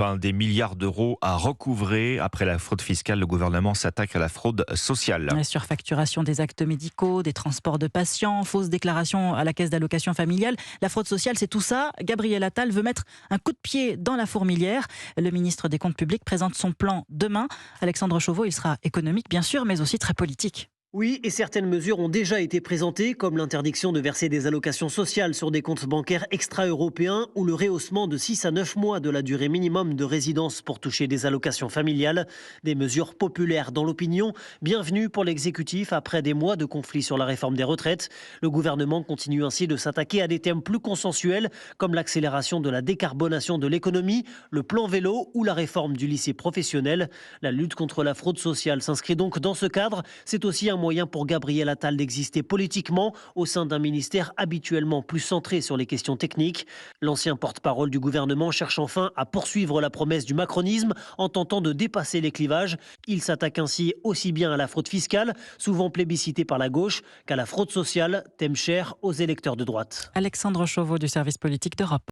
Des milliards d'euros à recouvrer. Après la fraude fiscale, le gouvernement s'attaque à la fraude sociale. La surfacturation des actes médicaux, des transports de patients, fausses déclarations à la caisse d'allocation familiale. La fraude sociale, c'est tout ça. Gabriel Attal veut mettre un coup de pied dans la fourmilière. Le ministre des Comptes publics présente son plan demain. Alexandre Chauveau, il sera économique bien sûr, mais aussi très politique. Oui, et certaines mesures ont déjà été présentées, comme l'interdiction de verser des allocations sociales sur des comptes bancaires extra-européens ou le rehaussement de 6 à 9 mois de la durée minimum de résidence pour toucher des allocations familiales. Des mesures populaires dans l'opinion. Bienvenue pour l'exécutif après des mois de conflits sur la réforme des retraites. Le gouvernement continue ainsi de s'attaquer à des thèmes plus consensuels, comme l'accélération de la décarbonation de l'économie, le plan vélo ou la réforme du lycée professionnel. La lutte contre la fraude sociale s'inscrit donc dans ce cadre. C'est aussi un moyen pour Gabriel Attal d'exister politiquement au sein d'un ministère habituellement plus centré sur les questions techniques. L'ancien porte-parole du gouvernement cherche enfin à poursuivre la promesse du macronisme en tentant de dépasser les clivages. Il s'attaque ainsi aussi bien à la fraude fiscale, souvent plébiscitée par la gauche, qu'à la fraude sociale, thème cher aux électeurs de droite. Alexandre Chauveau du service politique d'Europe.